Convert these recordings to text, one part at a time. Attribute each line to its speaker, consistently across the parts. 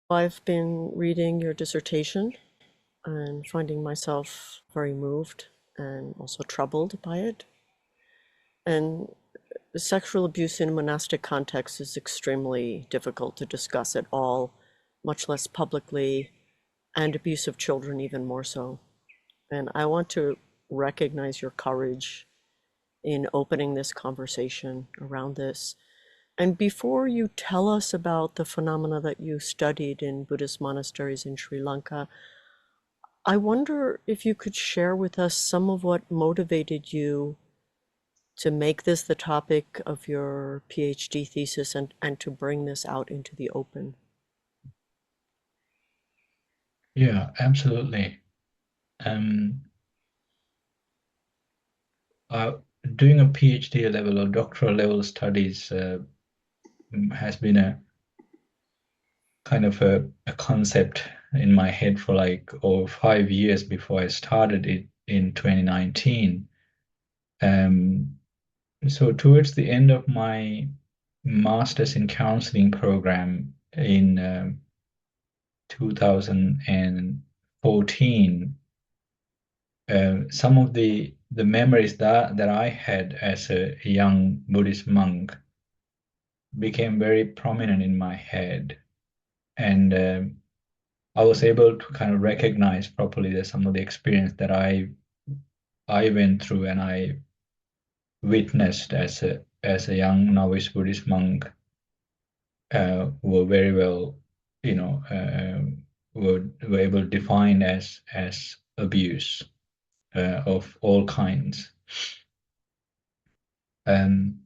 Speaker 1: I've been reading your dissertation and finding myself very moved and also troubled by it. And sexual abuse in a monastic context is extremely difficult to discuss at all, much less publicly, and abuse of children even more so. And I want to recognize your courage in opening this conversation around this. And before you tell us about the phenomena that you studied in Buddhist monasteries in Sri Lanka, I wonder if you could share with us some of what motivated you to make this the topic of your PhD thesis and to bring this out into the open.
Speaker 2: Yeah, absolutely. Um, uh, Doing a PhD level or doctoral level studies has been a kind of a concept in my head for like over 5 years before I started it in 2019. Um, so towards the end of my master's in counseling program in 2014, some of the memories that I had as a young Buddhist monk became very prominent in my head, and I was able to kind of recognize properly that some of the experience that I went through and I witnessed as a young novice Buddhist monk were very well, you know, were able to define as abuse of all kinds. Um,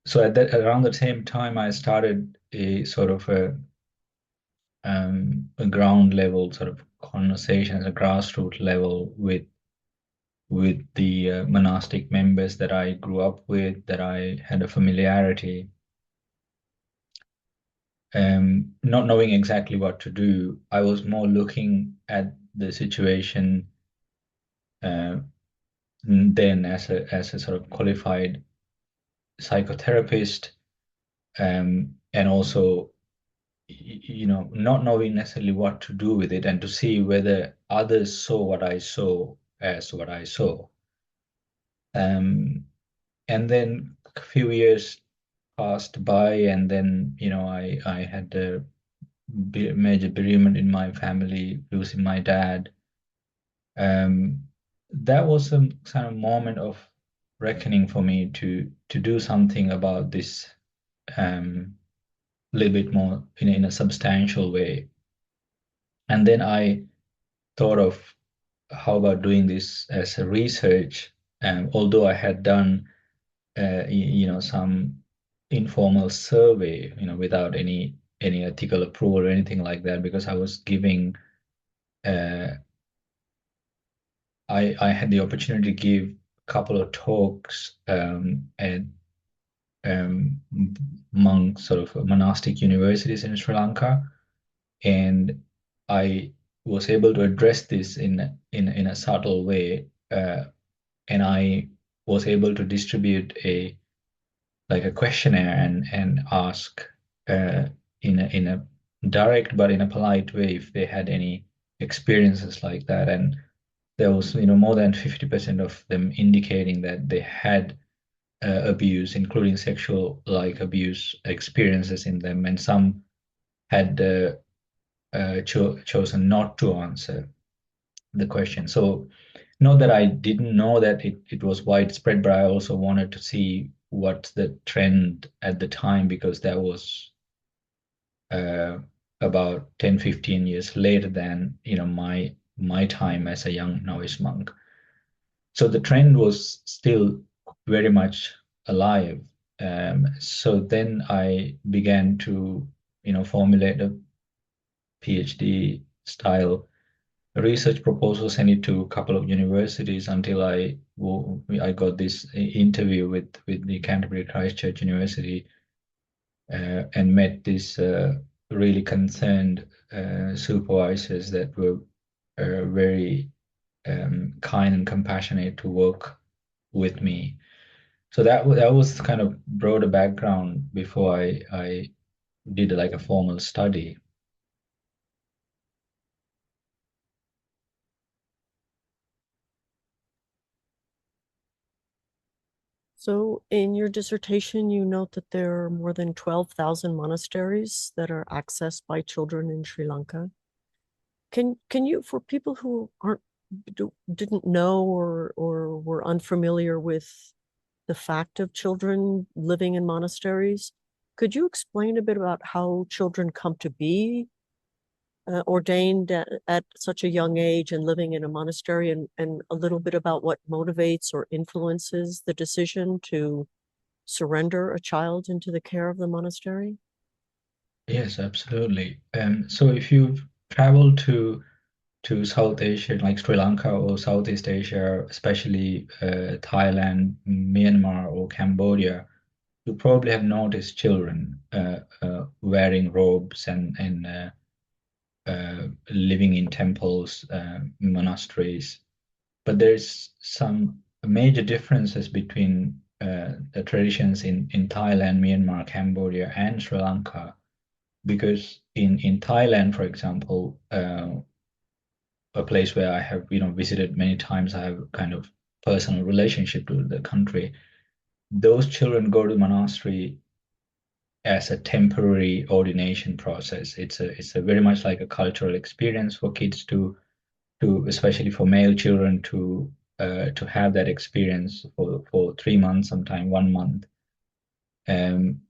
Speaker 2: so at that around the same time, I started a sort of a ground level sort of conversation at a grassroots level with the monastic members that I grew up with, that I had a familiarity. Not knowing exactly what to do, I was more looking at the situation uh, then as a sort of qualified psychotherapist, and also not knowing necessarily what to do with it and to see whether others saw what I saw as what I saw. Um, and then a few years passed by, and then I had a major bereavement in my family, losing my dad. Um, that was a kind of moment of reckoning for me to do something about this a little bit more in a substantial way. And then I thought of how about doing this as a research. Although I had done some informal survey, without any ethical approval or anything like that, because I was giving uh, I had the opportunity to give a couple of talks at um, among sort of monastic universities in Sri Lanka, and I was able to address this in a subtle way, and I was able to distribute a like a questionnaire and ask uh, in a direct but in a polite way if they had any experiences like that, and there was more than 50% of them indicating that they had abuse, including sexual like abuse experiences in them, and some had chosen not to answer the question. So, not that I didn't know that it was widespread, but I also wanted to see what's the trend at the time, because that was uh, about 10, 15 years later than my time as a young novice monk. So the trend was still very much alive. So then I began to formulate a PhD style research proposal, sent it to a couple of universities until I got this interview with the Canterbury Christchurch University, and met these really concerned supervisors that were very kind and compassionate to work with me. So that was kind of broader background before I did like a formal study.
Speaker 1: So in your dissertation, you note that there are more than 12,000 monasteries that are accessed by children in Sri Lanka. Can you, for people who didn't know or were unfamiliar with the fact of children living in monasteries, could you explain a bit about how children come to be ordained at such a young age and living in a monastery, and a little bit about what motivates or influences the decision to surrender a child into the care of the monastery?
Speaker 2: Yes, absolutely. So if you've traveled to South Asia, like Sri Lanka or Southeast Asia, especially Thailand, Myanmar, or Cambodia, you probably have noticed children wearing robes and living in temples, monasteries. But there's some major differences between the traditions in Thailand, Myanmar, Cambodia, and Sri Lanka. Because in Thailand, for example, a place where I have visited many times, I have kind of personal relationship to the country. Those children go to monastery as a temporary ordination process. It's a very much like a cultural experience for kids to especially for male children to have that experience for 3 months, sometime 1 month. Um,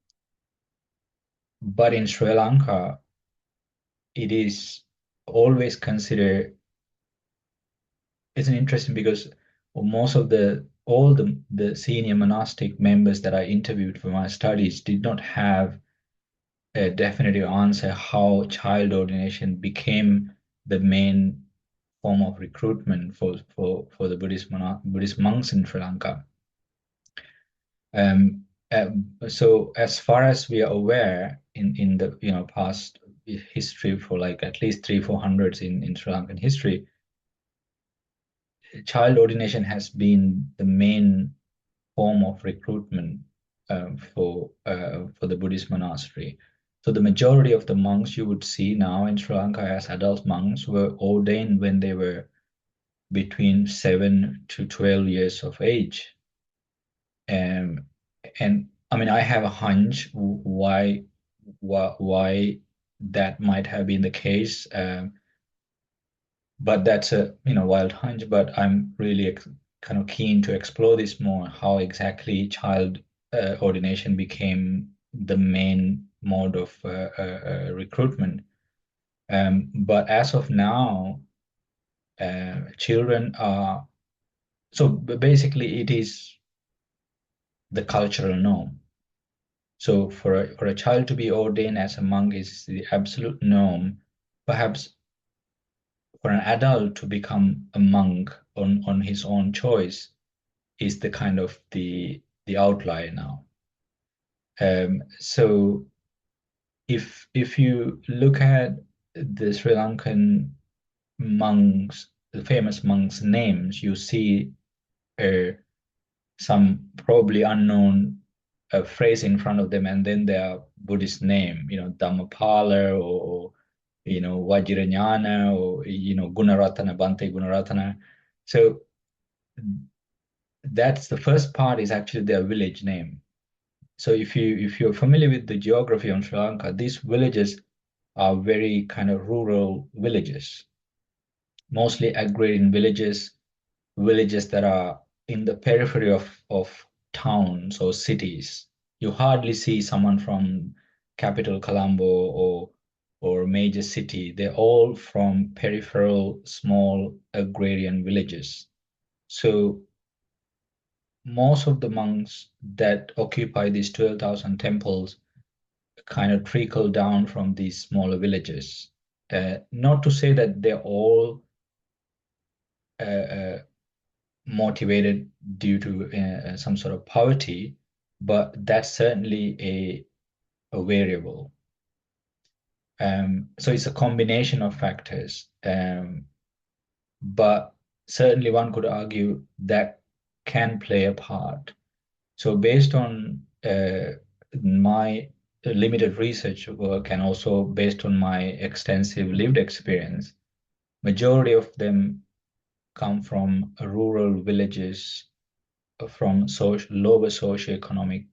Speaker 2: but in Sri Lanka, it is always considered. It's an interesting because most of the all the senior monastic members that I interviewed for my studies did not have a definitive answer how child ordination became the main form of recruitment for the Buddhist monks in Sri Lanka. Um, so as far as we are aware, in the past history for like at least 300-400 in Sri Lankan history, child ordination has been the main form of recruitment for the Buddhist monastery. So the majority of the monks you would see now in Sri Lanka as adult monks were ordained when they were between 7 to 12 years of age. Um, and I mean, I have a hunch why that might have been the case. But that's a wild hunch. But I'm really kind of keen to explore this more. How exactly child ordination became the main mode of recruitment. But as of now, children are so basically it is the cultural norm. So for a child to be ordained as a monk is the absolute norm. Perhaps for an adult to become a monk on his own choice is the kind of the outlier now. So if you look at the Sri Lankan monks, the famous monks' names, you see some probably unknown phrase in front of them, and then their Buddhist name, Dhammapala or Vajrayana or Gunaratana, Bhante Gunaratana. So that's the first part is actually their village name. So if you're familiar with the geography on Sri Lanka, these villages are very kind of rural villages, mostly agrarian villages, villages that are in the periphery of towns or cities. You hardly see someone from capital Colombo or major city. They're all from peripheral small agrarian villages. So most of the monks that occupy these 12,000 temples kind of trickle down from these smaller villages. Not to say that they're all uh, uh, motivated due to some sort of poverty, but that's certainly a variable. So it's a combination of factors. But certainly one could argue that can play a part. So based on my limited research work and also based on my extensive lived experience, majority of them come from rural villages, from lower socioeconomic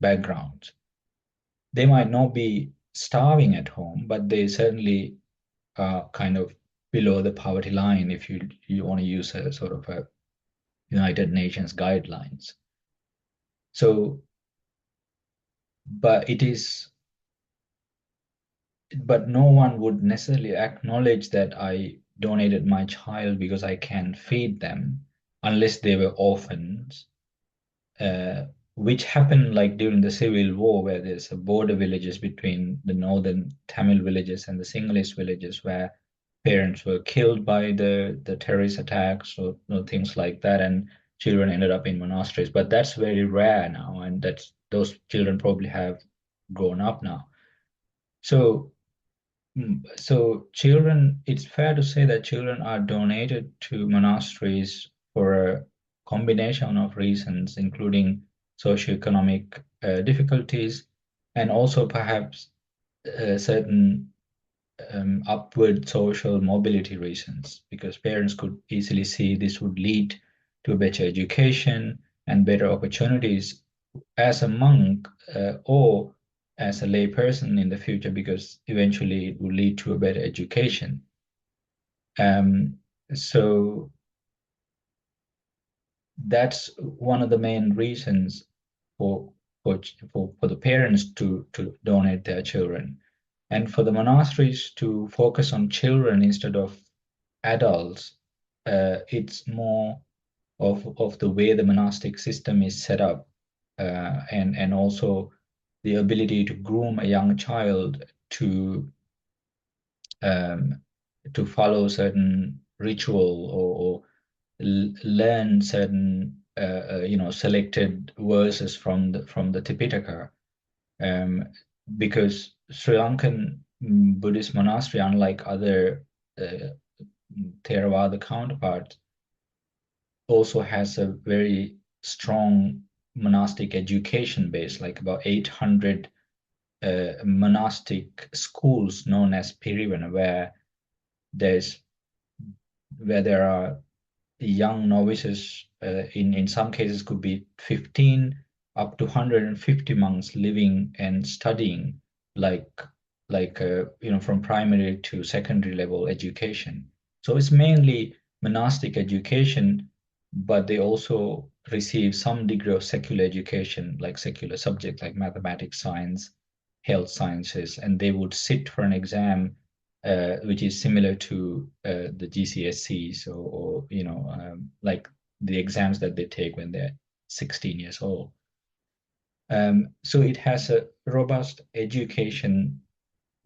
Speaker 2: backgrounds. They might not be starving at home, but they certainly are kind of below the poverty line if you want to use a sort of a United Nations guidelines. So, but it is, but no one would necessarily acknowledge that I donated my child because I can feed them unless they were orphans, which happened like during the Civil War, where there's a border villages between the northern Tamil villages and the Sinhalese villages, where parents were killed by the terrorist attacks or things like that, and children ended up in monasteries. But that's very rare now, and that's those children probably have grown up now. So so children, it's fair to say that children are donated to monasteries for a combination of reasons, including socioeconomic difficulties and also perhaps certain upward social mobility reasons, because parents could easily see this would lead to a better education and better opportunities as a monk or as a lay person in the future, because eventually it will lead to a better education. So that's one of the main reasons for for the parents to donate their children, and for the monasteries to focus on children instead of adults. It's more of the way the monastic system is set up, and also the ability to groom a young child um, to follow certain ritual or learn certain selected verses from the Tipitaka, because Sri Lankan Buddhist monastery, unlike other uh, Theravada counterparts, also has a very strong monastic education base, like about 800 monastic schools known as Pirivana, where there are young novices, in some cases could be 15 up to 150 monks living and studying, like from primary to secondary level education. So it's mainly monastic education, but they also receive some degree of secular education, like secular subjects like mathematics, science, health sciences, and they would sit for an exam, which is similar to the GCSEs, or like the exams that they take when they're 16 years old. So it has a robust education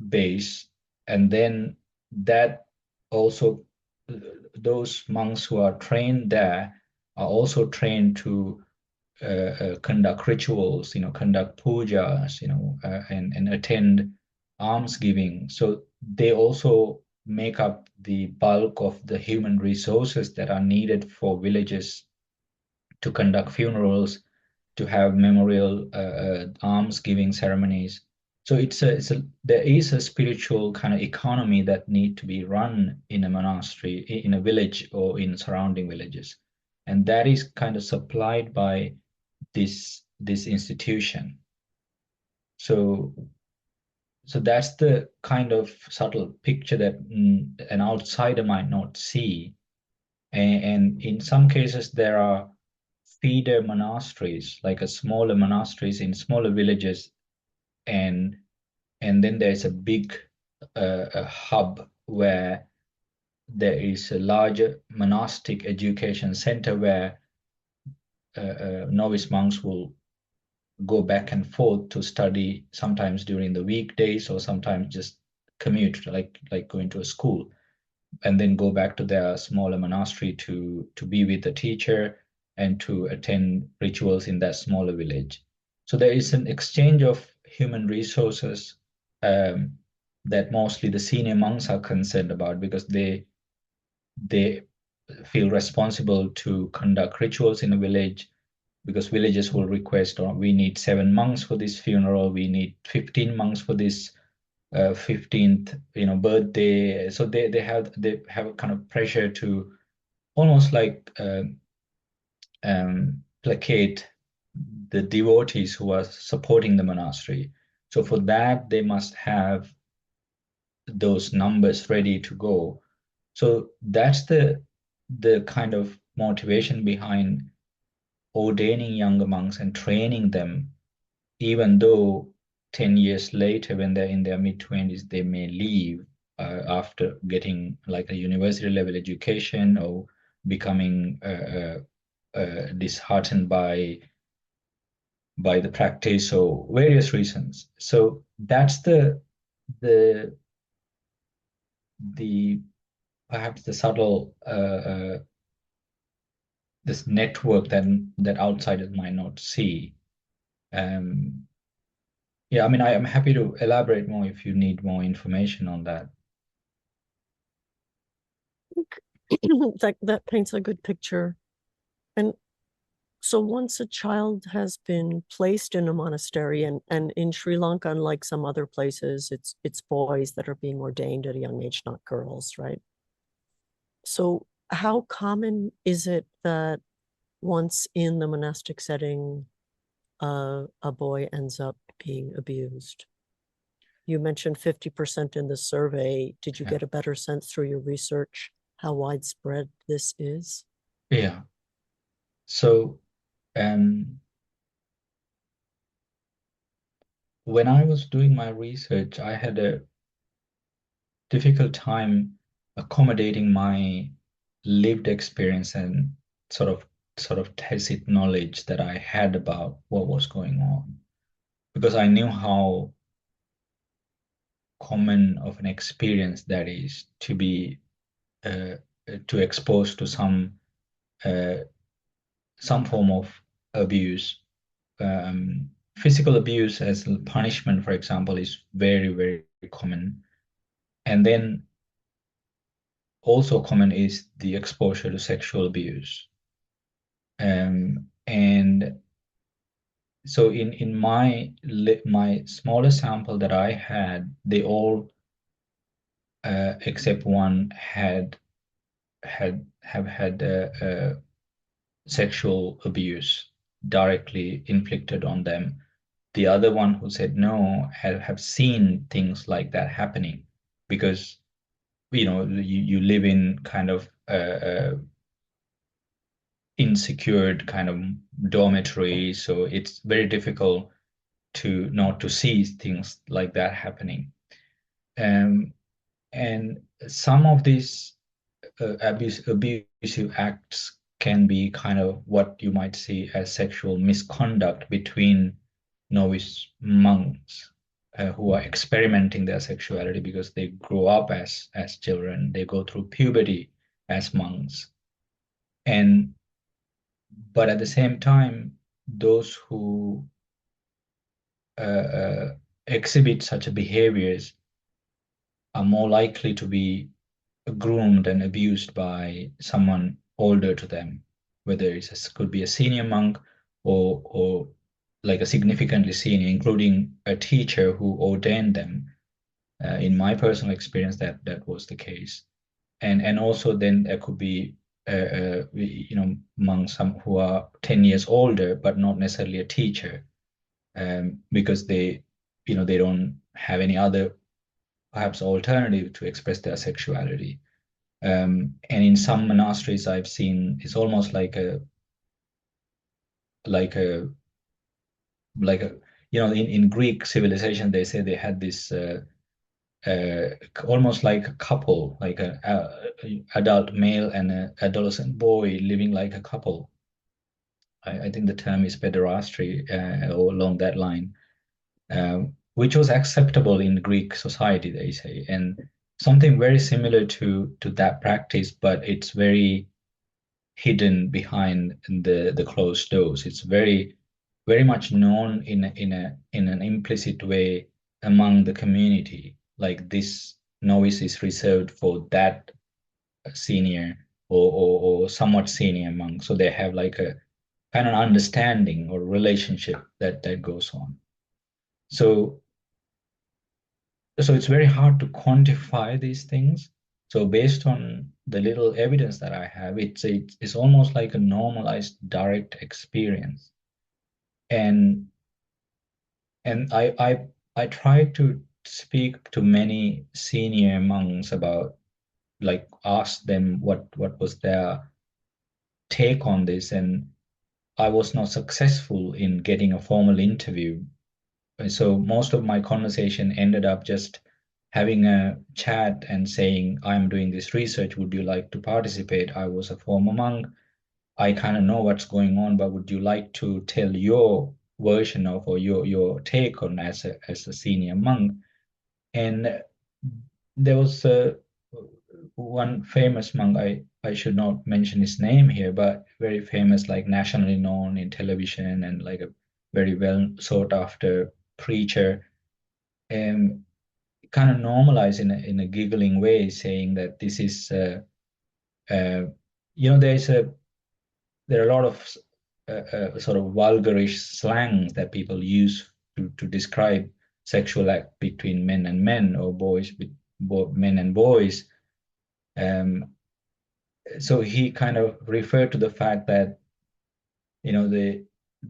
Speaker 2: base, and then that also, those monks who are trained there are also trained to conduct rituals, conduct pujas, and attend almsgiving. So they also make up the bulk of the human resources that are needed for villages to conduct funerals, to have memorial almsgiving ceremonies. So there is a spiritual kind of economy that need to be run in a monastery, in a village, or in surrounding villages, and that is kind of supplied by this institution. So that's the kind of subtle picture that an outsider might not see. And in some cases, there are feeder monasteries, like a smaller monasteries in smaller villages, and then there's a big a hub where there is a larger monastic education center where novice monks will go back and forth to study, sometimes during the weekdays or sometimes just commute, like going to a school, and then go back to their smaller monastery to be with the teacher and to attend rituals in that smaller village. So there is an exchange of human resources, that mostly the senior monks are concerned about, because they feel responsible to conduct rituals in a village, because villagers will request, or we need 7 monks for this funeral, we need 15 monks for this 15th birthday. So they have a kind of pressure to almost like placate the devotees who are supporting the monastery. So for that, they must have those numbers ready to go. So that's the kind of motivation behind ordaining younger monks and training them, even though 10 years later, when they're in their mid-20s, they may leave after getting like a university level education or becoming disheartened by the practice or various reasons. So that's the the perhaps the subtle this network that outsiders might not see. Yeah, I mean, I am happy to elaborate more if you need more information on that.
Speaker 1: That paints a good picture. And so once a child has been placed in a monastery, and in Sri Lanka, unlike some other places, it's boys that are being ordained at a young age, not girls, right? So how common is it that once in the monastic setting, a boy ends up being abused? You mentioned 50% in the survey. Did you
Speaker 2: Yeah.
Speaker 1: get a better sense through your research how widespread this is?
Speaker 2: Yeah. So, when I was doing my research, I had a difficult time accommodating my lived experience and sort of tacit knowledge that I had about what was going on, because I knew how common of an experience that is to be to expose to uh, some form of abuse. Physical abuse as punishment, for example, is very, very common. And then also common is the exposure to sexual abuse. And so in my smaller sample that I had, they all except one have had sexual abuse directly inflicted on them. The other one who said no have seen things like that happening, because you live in kind of insecure kind of dormitory, so it's very difficult to not to see things like that happening. And some of these abusive acts can be kind of what you might see as sexual misconduct between novice monks who are experimenting their sexuality because they grow up as children, they go through puberty as monks, and but at the same time, those who exhibit such behaviors are more likely to be groomed and abused by someone older to them, whether could be a senior monk or like a significantly senior, including a teacher who ordained them. In my personal experience, that was the case, and also then there could be monks some who are 10 years older but not necessarily a teacher, because they don't have any other perhaps alternative to express their sexuality. And in some monasteries I've seen, it's almost like a like a in Greek civilization they say they had this uh, almost like a couple, like a adult male and an adolescent boy living like a couple. I think the term is pederasty, or along that line, which was acceptable in Greek society, they say, and something very similar to that practice, but it's very hidden behind the closed doors. It's very much known in an implicit way among the community. Like this novice is reserved for that senior or somewhat senior monk. So they have like kind of understanding or relationship that goes on. So it's very hard to quantify these things. So based on the little evidence that I have, it's almost like a normalized direct experience. And I tried to speak to many senior monks about, like, ask them what was their take on this, and I was not successful in getting a formal interview. So most of my conversation ended up just having a chat and saying, I'm doing this research, would you like to participate? I was a former monk, I kind of know what's going on, but would you like to tell your version of, or your take on, as a senior monk? And there was one famous monk, I should not mention his name here, but very famous, like nationally known in television, and like a very well sought after preacher, and kind of normalized in a giggling way, saying that this is uh, there are a lot of sort of vulgarish slangs that people use to describe sexual act between men and men, or boys with men and boys. Um, so he kind of referred to the fact that,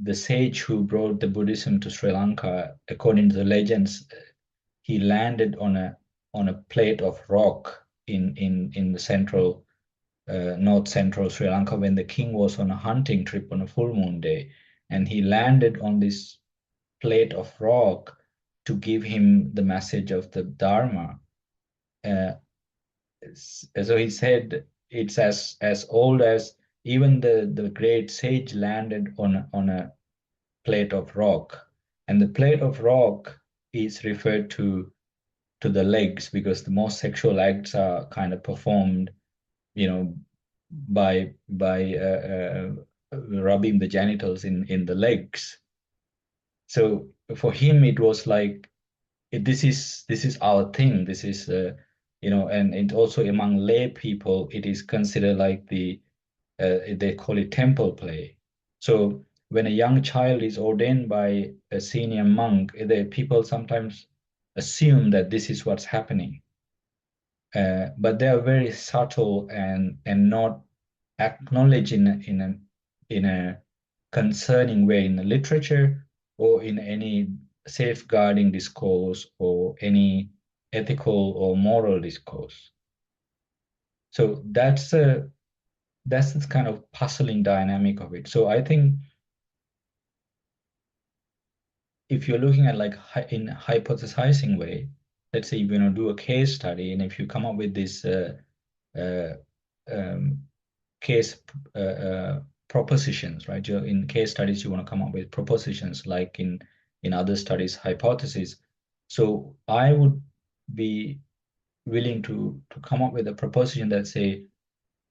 Speaker 2: the sage who brought the Buddhism to Sri Lanka, according to the legends, he landed on a plate of rock in the central north central Sri Lanka when the king was on a hunting trip on a full moon day, and he landed on this plate of rock to give him the message of the Dharma. Uh, so he said it's as old as even the great sage landed on a plate of rock, and the plate of rock is referred to the legs, because the most sexual acts are kind of performed, by rubbing the genitals in the legs. So for him, it was like, this is our thing. This is and it also among lay people, it is considered like they call it temple play. So when a young child is ordained by a senior monk, the people sometimes assume that this is what's happening. But they are very subtle and not acknowledged in a concerning way in the literature, or in any safeguarding discourse, or any ethical or moral discourse. So that's this kind of puzzling dynamic of it. So I think if you're looking at, like, in hypothesizing way, let's say you're going to do a case study, and if you come up with this uh, um, case propositions, right? In case studies, you want to come up with propositions, like in other studies, hypotheses. So I would be willing to come up with a proposition that say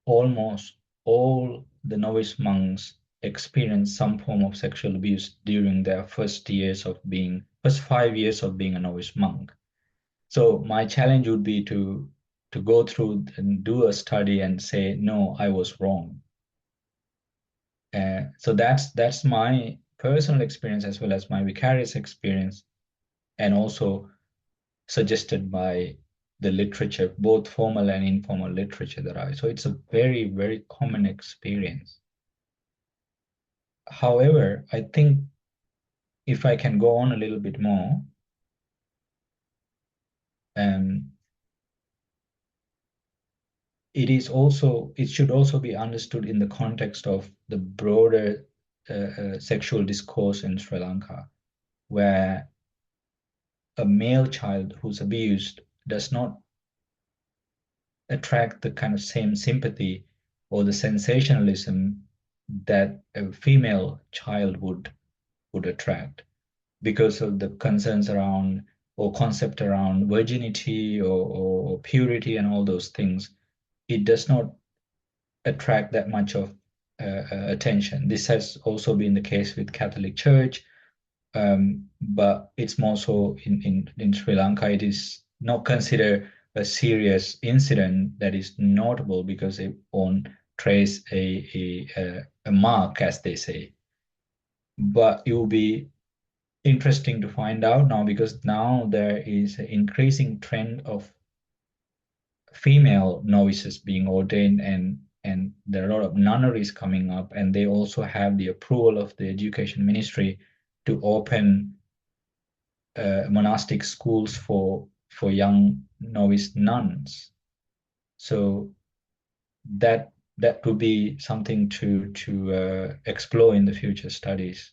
Speaker 2: almost all the novice monks experience some form of sexual abuse during their first 5 years of being a novice monk. So my challenge would be to go through and do a study and say, no, I was wrong. So that's my personal experience, as well as my vicarious experience, and also suggested by the literature, both formal and informal literature that I. So it's a very, very common experience. However, I think if I can go on a little bit more, um, it should also be understood in the context of the broader sexual discourse in Sri Lanka, where a male child who's abused does not attract the kind of same sympathy or the sensationalism that a female child would attract, because of the concerns around, or concept around, virginity or purity and all those things. It does not attract that much of attention. This has also been the case with Catholic Church, but it's more so in Sri Lanka. It is not considered a serious incident that is notable, because it won't trace a mark, as they say. but it will be interesting to find out now, because now there is an increasing trend of female novices being ordained, and there are a lot of nunneries coming up, and they also have the approval of the education ministry to open monastic schools for young novice nuns. So that could be something to explore in the future studies.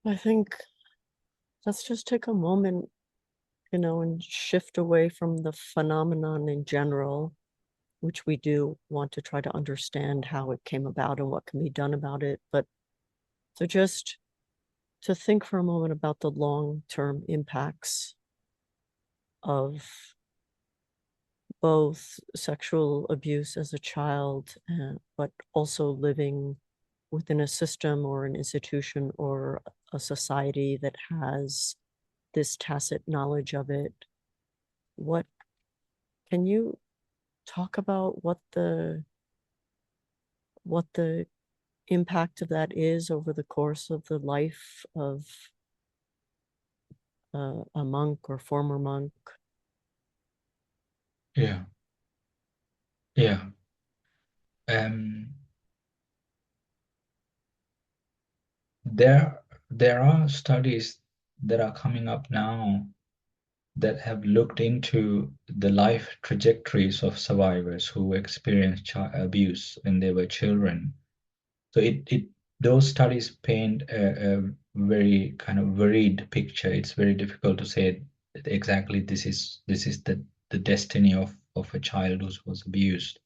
Speaker 1: I think let's just take a moment, and shift away from the phenomenon in general, which we do want to try to understand how it came about and what can be done about it. But to just to think for a moment about the long-term impacts of both sexual abuse as a child, but also living within a system or an institution or a society that has this tacit knowledge of it. What can you talk about what the impact of that is over the course of the life of a monk or former monk?
Speaker 2: Yeah, yeah. Um, there there are studies that are coming up now that have looked into the life trajectories of survivors who experienced child abuse when they were children. So it those studies paint a very kind of varied picture. It's very difficult to say exactly this is the destiny of a child who was abused.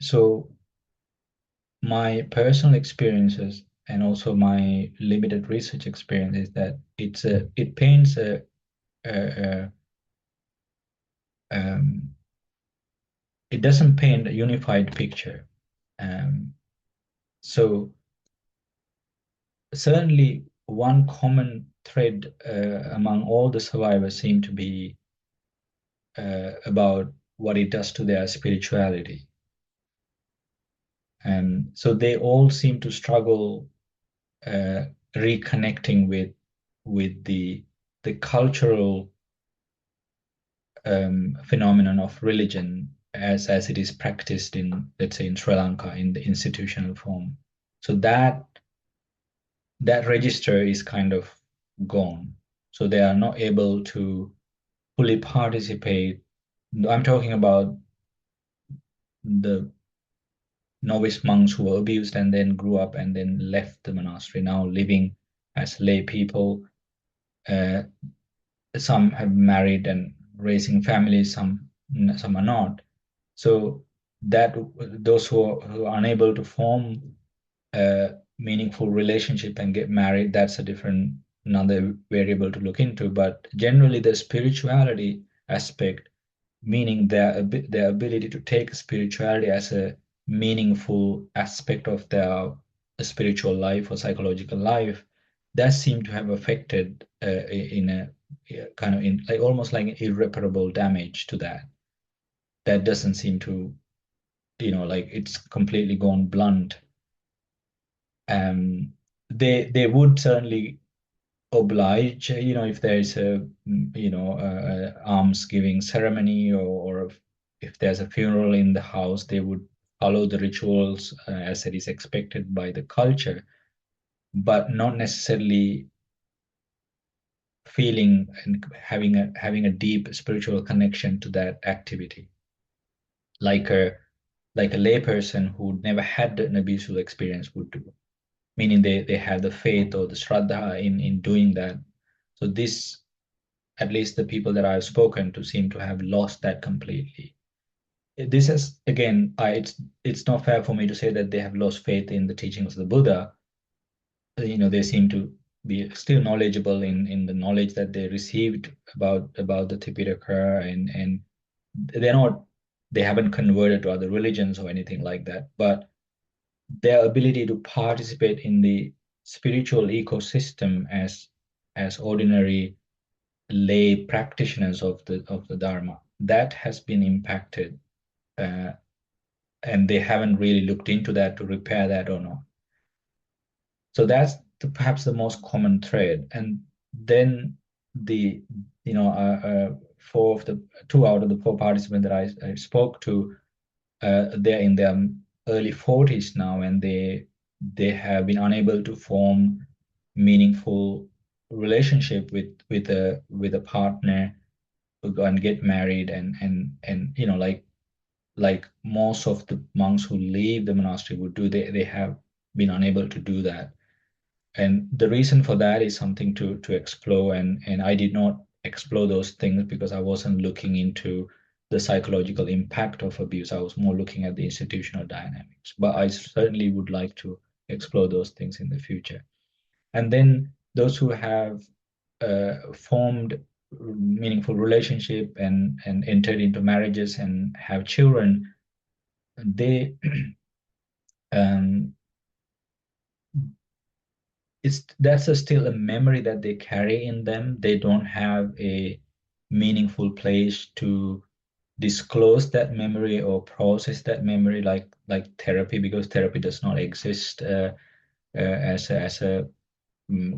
Speaker 2: So my personal experiences and also my limited research experience is that it paints a um, it doesn't paint a unified picture. Um, so certainly one common thread among all the survivors seem to be about what it does to their spirituality. And so they all seem to struggle uh, reconnecting with the cultural phenomenon of religion as it is practiced in, let's say, in Sri Lanka in the institutional form. So that register is kind of gone. So they are not able to fully participate. I'm talking about the novice monks who were abused and then grew up and then left the monastery, now living as lay people. Uh, some have married and raising families, some are not. So that those who are unable to form a meaningful relationship and get married, that's a different another variable to look into. But generally, the spirituality aspect, meaning their ability to take spirituality as a meaningful aspect of their spiritual life or psychological life, that seemed to have affected in a kind of in like almost like irreparable damage to that. That doesn't seem to, like it's completely gone blunt. um, they would certainly oblige, if there is a alms giving ceremony, or if there's a funeral in the house, they would follow the rituals as it is expected by the culture, but not necessarily feeling and having a deep spiritual connection to that activity, like a layperson who never had an abusive experience would do, meaning they have the faith or the shraddha in doing that. So this, at least the people that I've spoken to, seem to have lost that completely. This is again, it's not fair for me to say that they have lost faith in the teachings of the Buddha. They seem to be still knowledgeable in the knowledge that they received about the Tipitaka, and they're not they haven't converted to other religions or anything like that, but their ability to participate in the spiritual ecosystem as ordinary lay practitioners of the Dharma, that has been impacted uh, and they haven't really looked into that to repair that or not. So that's perhaps the most common thread. And then the, two out of the four participants that I spoke to, they're in their early 40s now, and they have been unable to form meaningful relationship with a partner who go and get married, and like most of the monks who leave the monastery would do, they have been unable to do that. And the reason for that is something to explore, and I did not explore those things because I wasn't looking into the psychological impact of abuse. I was more looking at the institutional dynamics, but I certainly would like to explore those things in the future. And then those who have formed meaningful relationship and entered into marriages and have children, they um, that's still a memory that they carry in them. They don't have a meaningful place to disclose that memory or process that memory, like therapy, because therapy does not exist as a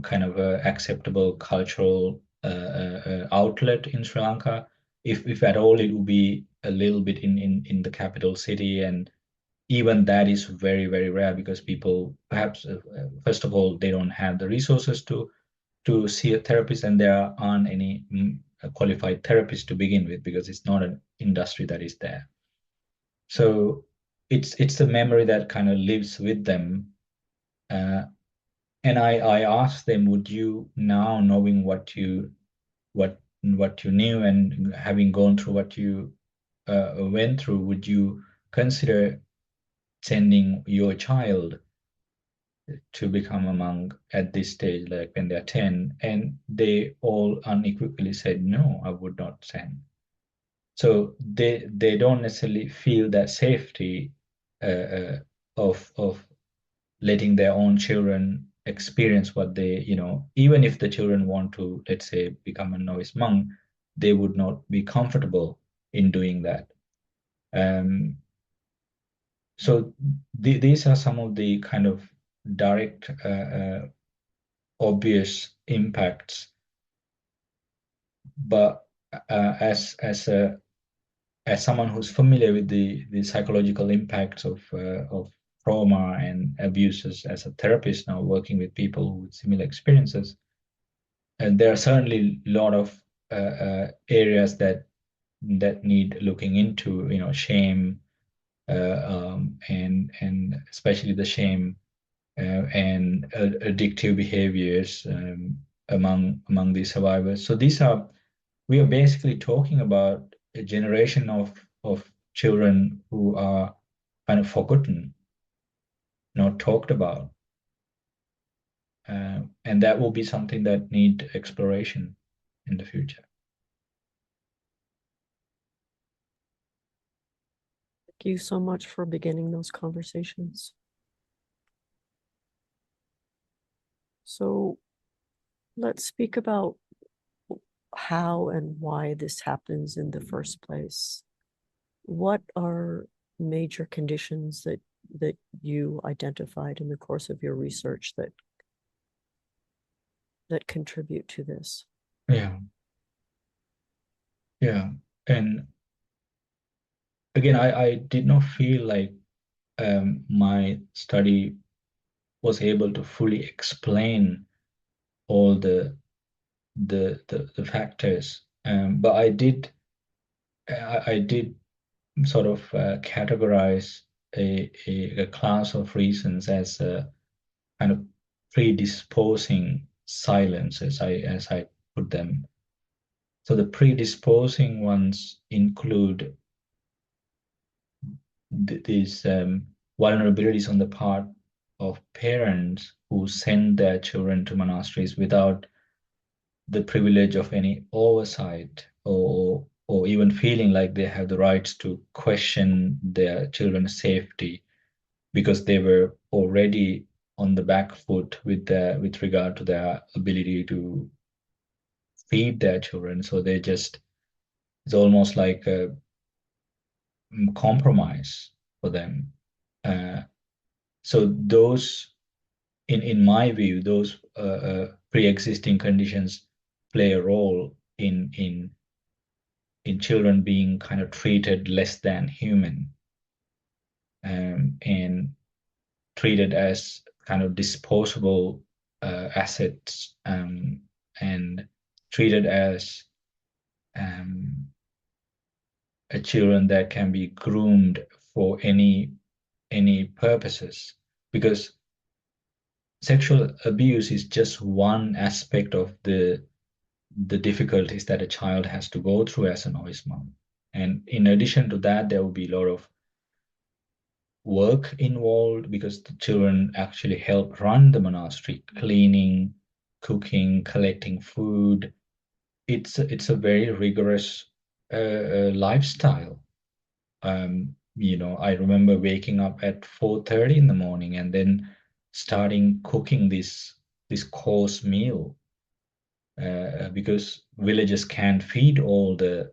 Speaker 2: kind of a acceptable cultural outlet in Sri Lanka. If at all, it would be a little bit in the capital city, and even that is very, very rare because people perhaps first of all, they don't have the resources to see a therapist, and there aren't any qualified therapists to begin with because it's not an industry that is there. So it's the memory that kind of lives with them. And I asked them, would you, now knowing what you knew and having gone through what you went through, would you consider sending your child to become a monk at this stage, like when they're 10? And they all unequivocally said, no, I would not send. So they don't necessarily feel that safety of letting their own children experience what they, even if the children want to, let's say, become a novice monk, they would not be comfortable in doing that. So these are some of the kind of direct, obvious impacts. But as someone who's familiar with the psychological impacts of trauma and abuses as a therapist now working with people with similar experiences, and there are certainly a lot of areas that need looking into, shame, and especially the shame and addictive behaviors among these survivors. So we are basically talking about a generation of children who are kind of forgotten, not talked about. And that will be something that need exploration in the future.
Speaker 1: Thank you so much for beginning those conversations. So let's speak about how and why this happens in the first place. What are major conditions that you identified in the course of your research that contribute to this?
Speaker 2: Yeah. And again, I did not feel like my study was able to fully explain all the factors, but I did sort of categorize a class of reasons as a kind of predisposing silence, as I put them. So the predisposing ones include these vulnerabilities on the part of parents who send their children to monasteries without the privilege of any oversight, or even feeling like they have the rights to question their children's safety because they were already on the back foot with regard to their ability to feed their children. So it's almost like a compromise for them. So those, in my view, those pre-existing conditions play a role in children being kind of treated less than human, and treated as kind of disposable assets, and treated as a children that can be groomed for any purposes, because sexual abuse is just one aspect of the difficulties that a child has to go through as a novice monk. And in addition to that, there will be a lot of work involved, because the children actually help run the monastery, cleaning, cooking, collecting food. It's a very rigorous lifestyle. I remember waking up at 4:30 in the morning and then starting cooking this course meal, because villages can't feed all the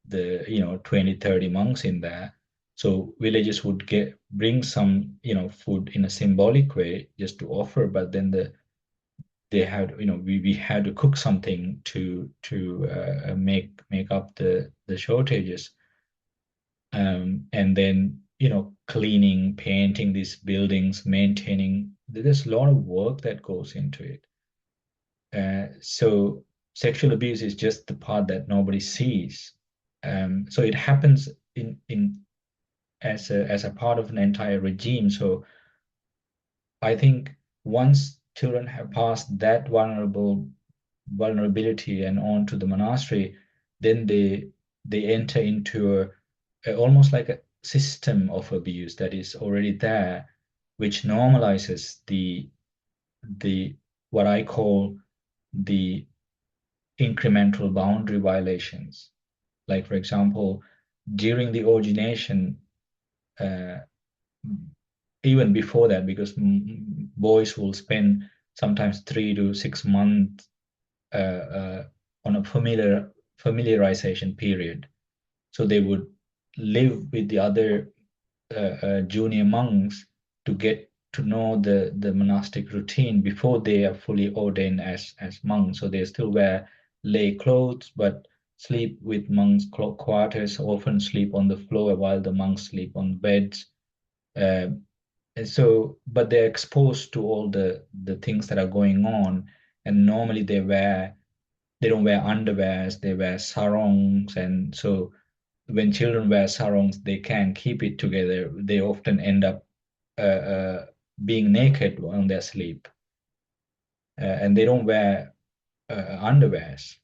Speaker 2: 20, 30 monks in there. So villages would bring some food in a symbolic way just to offer, but then they had we had to cook something to make up the shortages. And then cleaning, painting these buildings, maintaining. There's a lot of work that goes into it. So sexual abuse is just the part that nobody sees. So it happens in as a part of an entire regime. So I think once children have passed that vulnerability and on to the monastery, then they enter into almost like a system of abuse that is already there, which normalizes the what I call the incremental boundary violations. Like, for example, during the ordination, uh, even before that, because boys will spend sometimes 3 to 6 months on a familiarization period. So they would live with the other junior monks to get to know the monastic routine before they are fully ordained as monks. So they still wear lay clothes, but sleep with monks' quarters, often sleep on the floor while the monks sleep on beds. And so, but they're exposed to all the things that are going on, and normally they don't wear underwears, they wear sarongs, and so when children wear sarongs, they can keep it together. They often end up being naked on their sleep, and they don't wear underwears.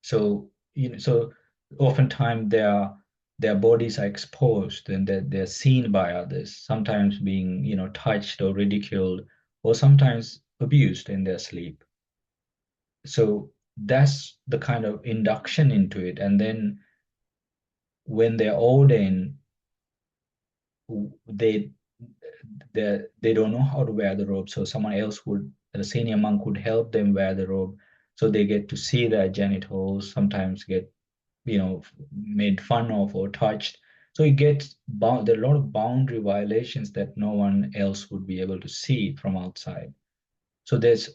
Speaker 2: So so oftentimes their bodies are exposed and they're seen by others, sometimes being touched or ridiculed, or sometimes abused in their sleep. So that's the kind of induction into it. And then when they're ordained, they they don't know how to wear the robe, so someone else would, a senior monk would help them wear the robe, so they get to see their genitals, sometimes get made fun of or touched. So it gets there are a lot of boundary violations that no one else would be able to see from outside. So there's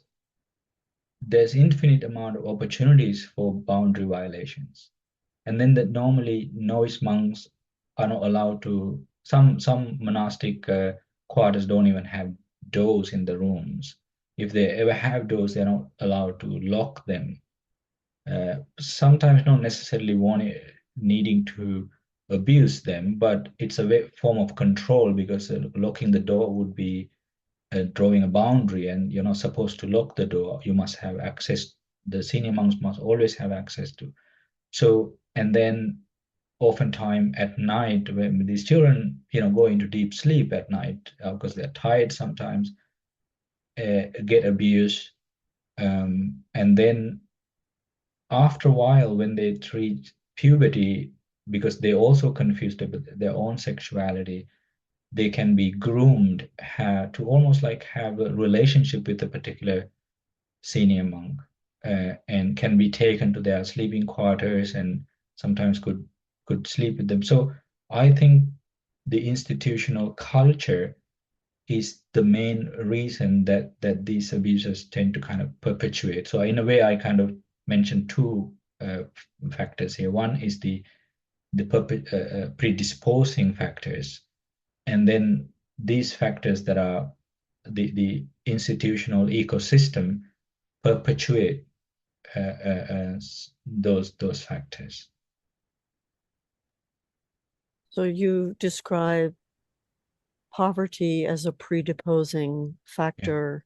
Speaker 2: infinite amount of opportunities for boundary violations. And then that normally novice monks are not allowed to, some monastic quarters don't even have doors in the rooms. If they ever have doors, they're not allowed to lock them. Sometimes not necessarily needing to abuse them, but it's a form of control, because locking the door would be drawing a boundary, and you're not supposed to lock the door. You must have access. The senior monks must always have access to. So, and then oftentimes at night, when these children, go into deep sleep at night because they're tired sometimes, get abused, and then after a while, when they reach puberty, because they also confused with their own sexuality, they can be groomed to almost like have a relationship with a particular senior monk, and can be taken to their sleeping quarters and sometimes could sleep with them. So I think the institutional culture is the main reason that these abuses tend to kind of perpetuate. So in a way, I kind of mentioned two factors here. One is the predisposing factors, and then these factors that are the institutional ecosystem perpetuate those factors.
Speaker 1: So you describe poverty as a predisposing factor,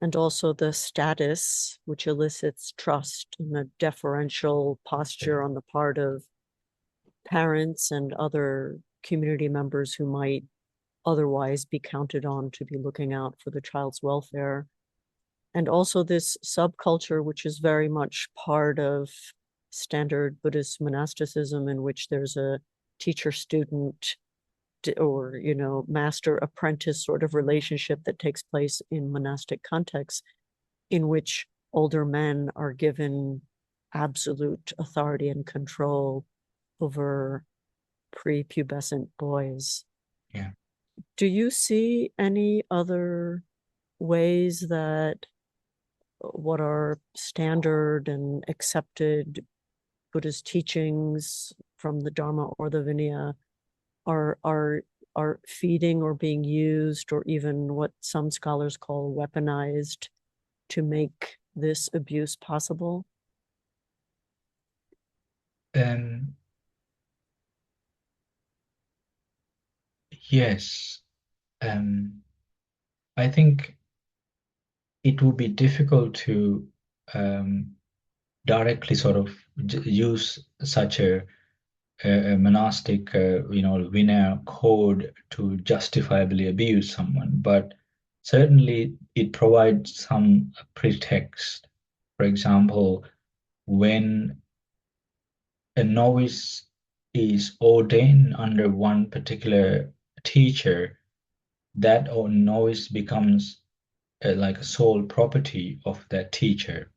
Speaker 1: and also the status, which elicits trust and a deferential posture on the part of parents and other community members who might otherwise be counted on to be looking out for the child's welfare. And also this subculture, which is very much part of standard Buddhist monasticism, in which there's a teacher-student or, you know, master-apprentice sort of relationship that takes place in monastic contexts, in which older men are given absolute authority and control over prepubescent boys.
Speaker 2: Yeah.
Speaker 1: Do you see any other ways that what are standard and accepted Buddhist teachings from the Dharma or the Vinaya are feeding or being used, or even what some scholars call weaponized, to make this abuse possible?
Speaker 2: Yes. I think it would be difficult to directly sort of use such a monastic, Vinaya code to justifiably abuse someone, but certainly it provides some pretext. For example, when a novice is ordained under one particular teacher, that novice becomes like a sole property of that teacher.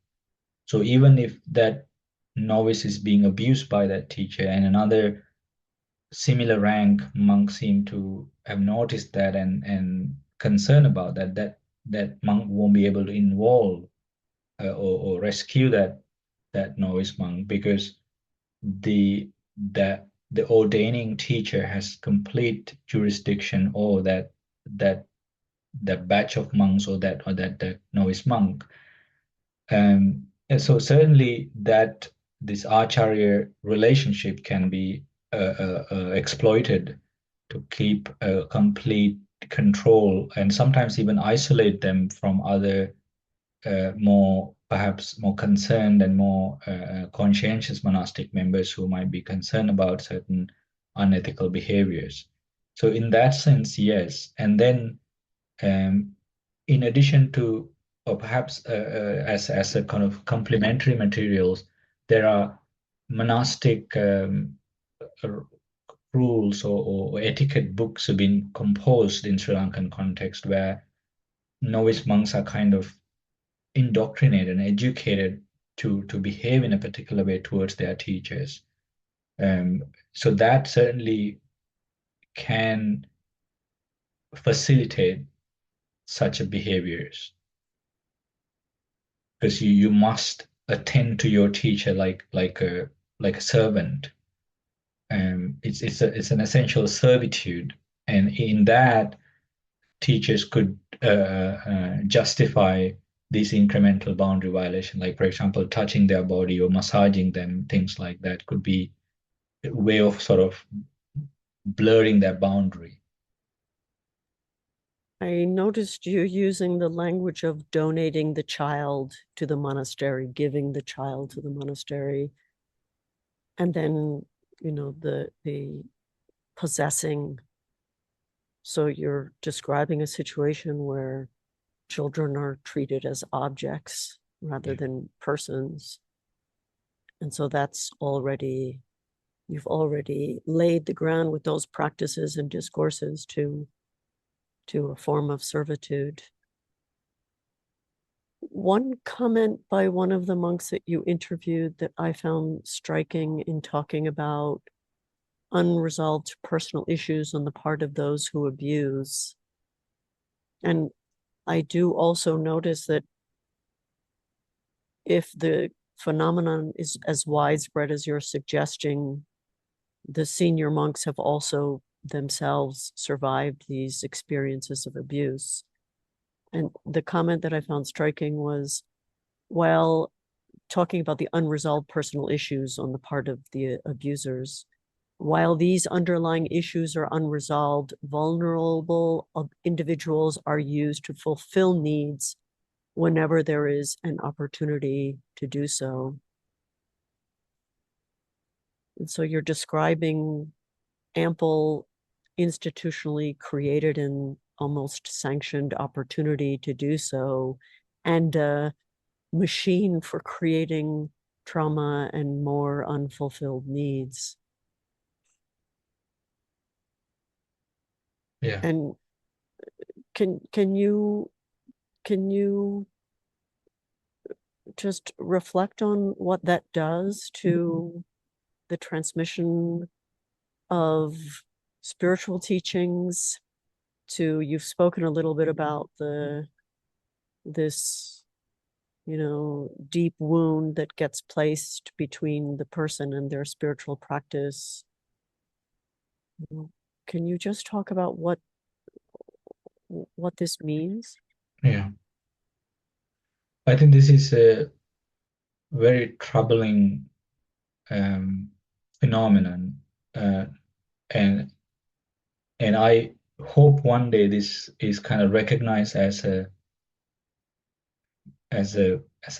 Speaker 2: So even if that novice is being abused by that teacher and another similar rank monk seem to have noticed that and concerned about that monk won't be able to involve or rescue that novice monk, because the the ordaining teacher has complete jurisdiction over that that batch of monks, or that novice monk. And so certainly that this acharya relationship can be exploited to keep a complete control and sometimes even isolate them from other perhaps more concerned and more conscientious monastic members who might be concerned about certain unethical behaviors. So in that sense, yes. And then in addition to, or perhaps as a kind of complementary materials, there are monastic rules or etiquette books have been composed in Sri Lankan context, where novice monks are kind of indoctrinated and educated to behave in a particular way towards their teachers. So that certainly can facilitate such a behaviors, because you must attend to your teacher like a servant. It's an essential servitude, and in that teachers could justify these incremental boundary violation, like for example touching their body or massaging them, things like that could be a way of sort of blurring that boundary.
Speaker 1: I noticed you using the language of donating the child to the monastery, giving the child to the monastery, and then, you know, the possessing. So you're describing a situation where children are treated as objects rather than persons. And so that's already, you've already laid the ground with those practices and discourses to a form of servitude. One comment by one of the monks that you interviewed that I found striking in talking about unresolved personal issues on the part of those who abuse. And I do also notice that if the phenomenon is as widespread as you're suggesting, the senior monks have also themselves survived these experiences of abuse. And the comment that I found striking was, while talking about the unresolved personal issues on the part of the abusers, while these underlying issues are unresolved, vulnerable individuals are used to fulfill needs whenever there is an opportunity to do so. And so you're describing ample institutionally created and almost sanctioned opportunity to do so, and a machine for creating trauma and more unfulfilled needs.
Speaker 2: Yeah.
Speaker 1: And can you just reflect on what that does to the transmission of spiritual teachings? To, you've spoken a little bit about this, deep wound that gets placed between the person and their spiritual practice. Can you just talk about what this means?
Speaker 2: Yeah. I think this is a very troubling phenomenon, and I hope one day this is kind of recognized as a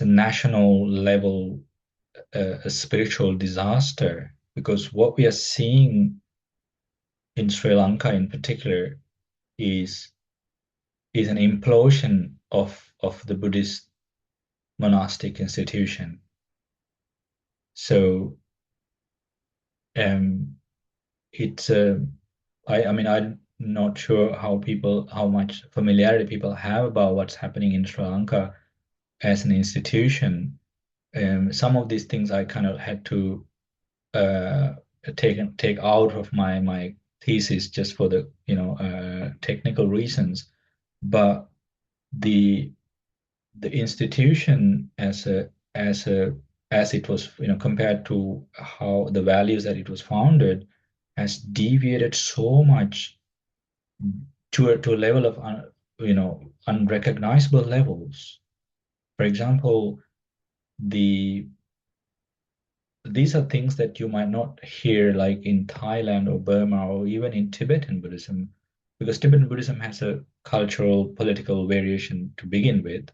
Speaker 2: national level a spiritual disaster, because what we are seeing in Sri Lanka in particular is an implosion of the Buddhist monastic institution. So it's I mean, I'm not sure how much familiarity people have about what's happening in Sri Lanka as an institution. Some of these things I kind of had to uh, take out of my thesis just for the technical reasons, but the institution as a as it was, compared to how the values that it was founded, has deviated so much to a level of unrecognizable levels. For example, the these are things that you might not hear like in Thailand or Burma or even in Tibetan Buddhism, because Tibetan Buddhism has a cultural political variation to begin with,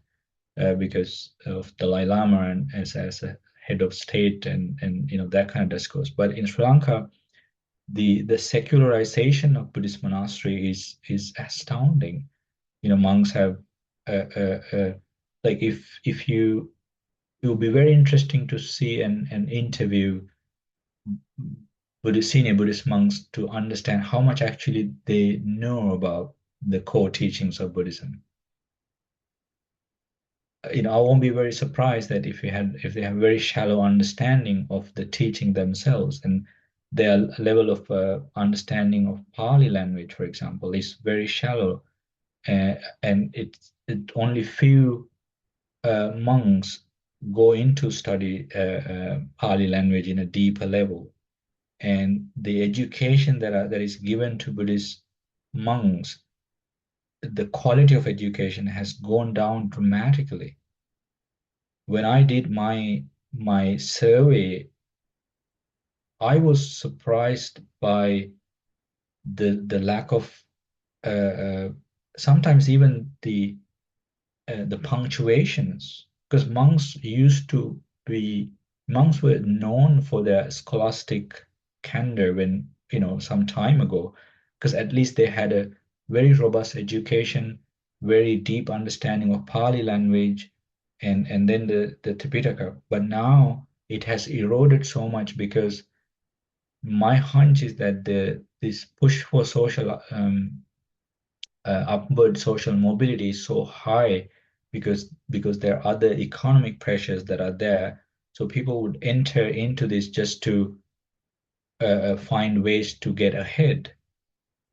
Speaker 2: because of Dalai Lama and as a head of state and that kind of discourse. But in Sri Lanka, the secularization of Buddhist monastery is astounding. Monks have like if you it will be very interesting to see and interview senior Buddhist monks to understand how much actually they know about the core teachings of Buddhism. I won't be very surprised that if they have very shallow understanding of the teaching themselves, and their level of understanding of Pali language, for example, is very shallow, and it only few monks go into study Pali language in a deeper level, and the education that is given to Buddhist monks, the quality of education has gone down dramatically. When I did my survey, I was surprised by the lack of sometimes even the punctuations, because monks were known for their scholastic candor when some time ago, because at least they had a very robust education, very deep understanding of Pali language, and then the Tipitaka. But now it has eroded so much, because my hunch is that this push for social upward social mobility is so high, because there are other economic pressures that are there. So people would enter into this just to find ways to get ahead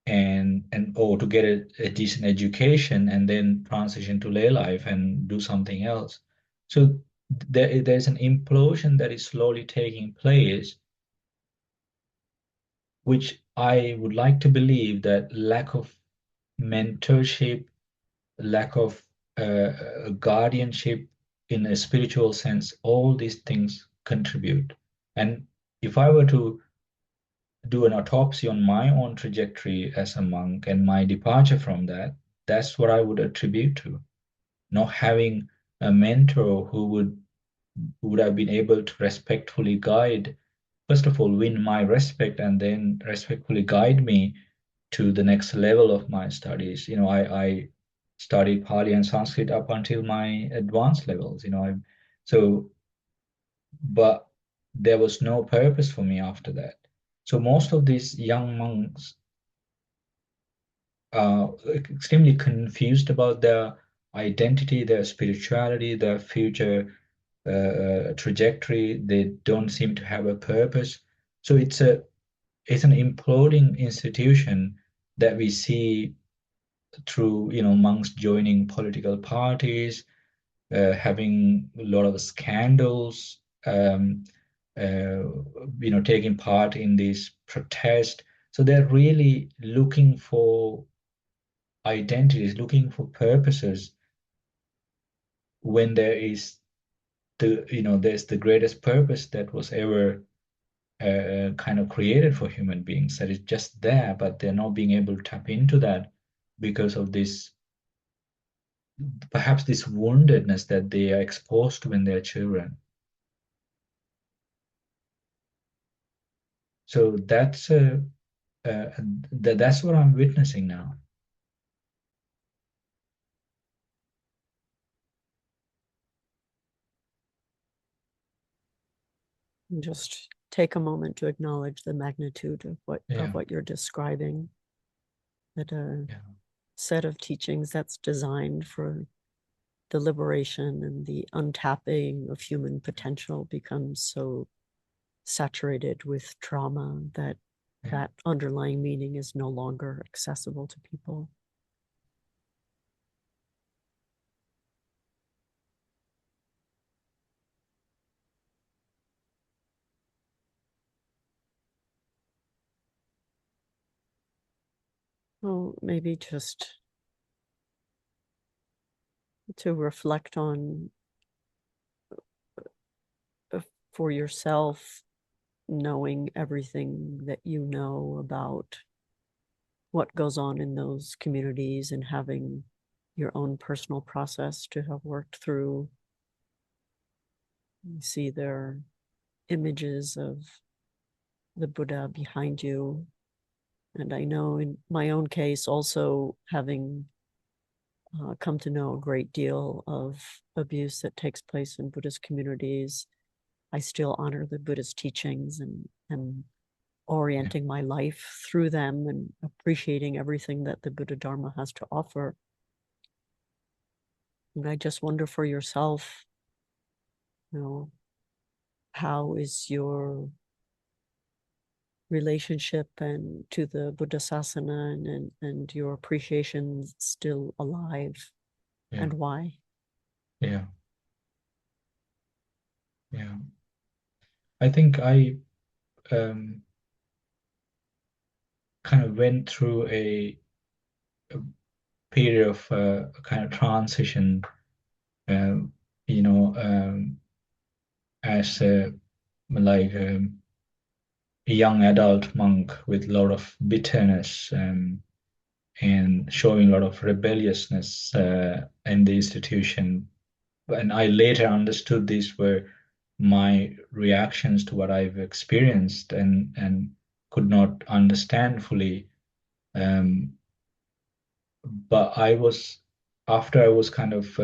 Speaker 2: and or to get a decent education and then transition to lay life and do something else. So there's an implosion that is slowly taking place, which I would like to believe that lack of mentorship, lack of guardianship in a spiritual sense, all these things contribute. And if I were to do an autopsy on my own trajectory as a monk and my departure from that, that's what I would attribute to. Not having a mentor who would have been able to respectfully guide, first of all, win my respect and then respectfully guide me to the next level of my studies. I studied Pali and Sanskrit up until my advanced levels, so, but there was no purpose for me after that. So most of these young monks are extremely confused about their identity, their spirituality, their future trajectory. They don't seem to have a purpose. So it's an imploding institution that we see through monks joining political parties, having a lot of scandals, uh, taking part in these protests. So they're really looking for identities, looking for purposes when there's the greatest purpose that was ever kind of created for human beings, that is just there, but they're not being able to tap into that because of this, perhaps this woundedness that they are exposed to when they're children. So that's what I'm witnessing now.
Speaker 1: And just take a moment to acknowledge the magnitude of
Speaker 2: Yeah,
Speaker 1: what you're describing. That a
Speaker 2: yeah,
Speaker 1: set of teachings that's designed for the liberation and the untapping of human potential becomes so saturated with trauma that
Speaker 2: yeah,
Speaker 1: that underlying meaning is no longer accessible to people. Well, maybe just to reflect on for yourself, knowing everything that you know about what goes on in those communities and having your own personal process to have worked through. You see their images of the Buddha behind you. And I know in my own case, also having come to know a great deal of abuse that takes place in Buddhist communities, I still honor the Buddhist teachings and
Speaker 2: yeah,
Speaker 1: orienting my life through them and appreciating everything that the Buddha Dharma has to offer. And I just wonder for yourself, how is your relationship and to the Buddhasasana and your appreciation still alive,
Speaker 2: yeah,
Speaker 1: and why?
Speaker 2: yeah, yeah. I think I um, kind of went through a period of kind of transition, um, you know, as like a young adult monk with a lot of bitterness, and showing a lot of rebelliousness in the institution. And I later understood these were my reactions to what I've experienced and could not understand fully. Um, but after I was kind of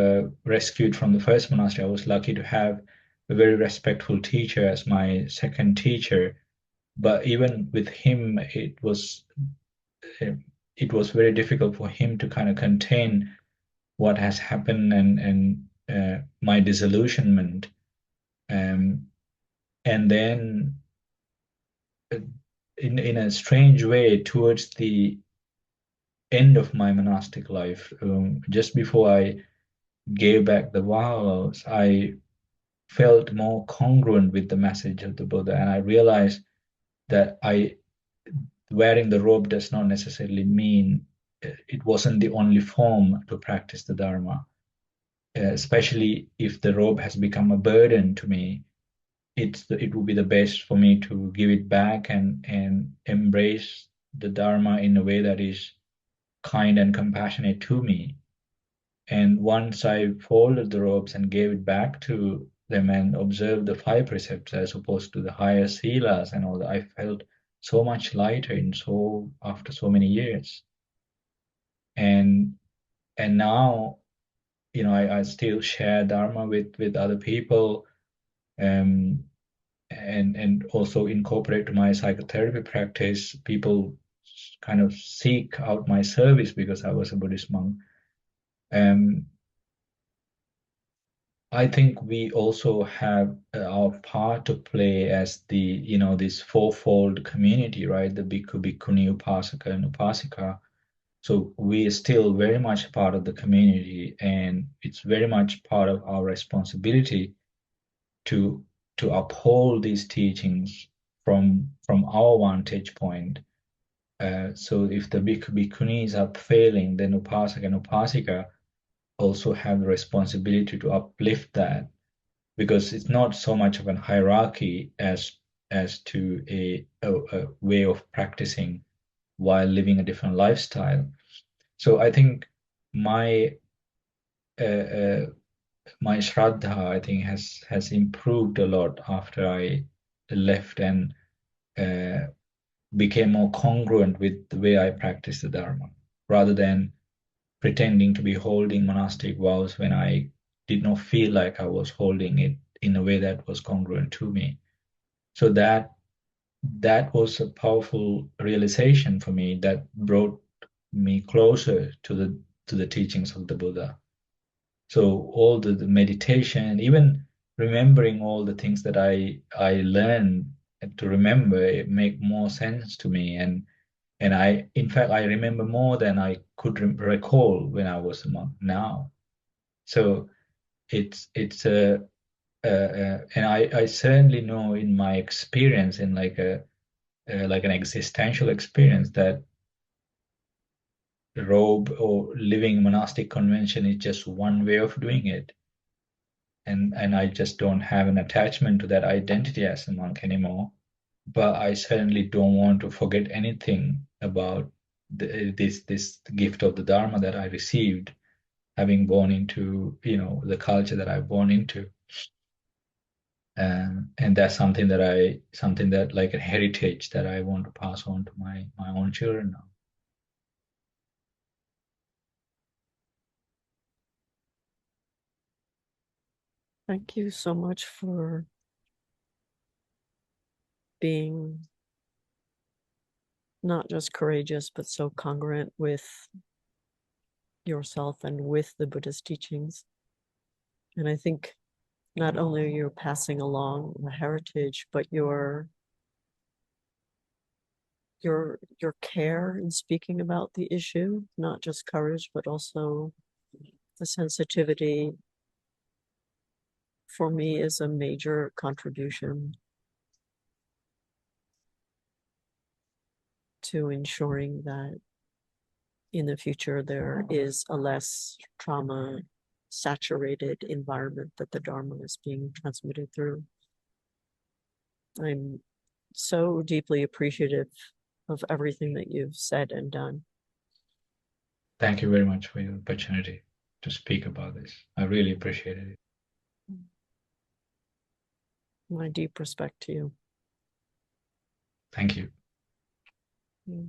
Speaker 2: rescued from the first monastery, I was lucky to have a very respectful teacher as my second teacher. But even with him, uh, it was very difficult for him to kind of contain what has happened and my disillusionment. Um, and then in a strange way, towards the end of my monastic life, just before I gave back the vows, I felt more congruent with the message of the Buddha, and I realized that I wearing the robe does not necessarily mean it wasn't the only form to practice the Dharma. Especially if the robe has become a burden to me, it would be the best for me to give it back and embrace the Dharma in a way that is kind and compassionate to me. And once I folded the robes and gave it back to them and observed the five precepts as opposed to the higher silas and all that, I felt so much lighter in so after so many years. And now, I still share Dharma with other people, um, and also incorporate to my psychotherapy practice. People kind of seek out my service because I was a Buddhist monk. Um, I think we also have our part to play as this fourfold community, right? The Bhikkhu, Bhikkhuni, Upasaka, and Upasika. So we are still very much part of the community, and it's very much part of our responsibility to uphold these teachings from our vantage point. So if the Bhikkhu, Bhikkhunis are failing, then Upasaka and Upasika also have the responsibility to uplift that, because it's not so much of an hierarchy as to a way of practicing while living a different lifestyle. So I think my uh, uh, my Shraddha, I think, has improved a lot after I left and uh, became more congruent with the way I practice the Dharma, rather than pretending to be holding monastic vows when I did not feel like I was holding it in a way that was congruent to me. So that was a powerful realization for me that brought me closer to the teachings of the Buddha. So all the meditation, even remembering all the things that I learned to remember, it make more sense to me. And in fact, I remember more than I could recall when I was a monk now. So it's and I certainly know in my experience, in like an existential experience, that the robe or living monastic convention is just one way of doing it. And I just don't have an attachment to that identity as a monk anymore. But I certainly don't want to forget anything about this gift of the Dharma that I received, having born into the culture that I've born into. And that's something that like a heritage that I want to pass on to my own children now.
Speaker 1: Thank you so much for being not just courageous, but so congruent with yourself and with the Buddhist teachings. And I think not only are you passing along the heritage, but your care in speaking about the issue, not just courage, but also the sensitivity, for me, is a major contribution to ensuring that in the future there is a less trauma saturated environment that the Dharma is being transmitted through. I'm so deeply appreciative of everything that you've said and done.
Speaker 2: Thank you very much for your opportunity to speak about this. I really appreciated it.
Speaker 1: My deep respect to you.
Speaker 2: Thank you.
Speaker 1: Mm.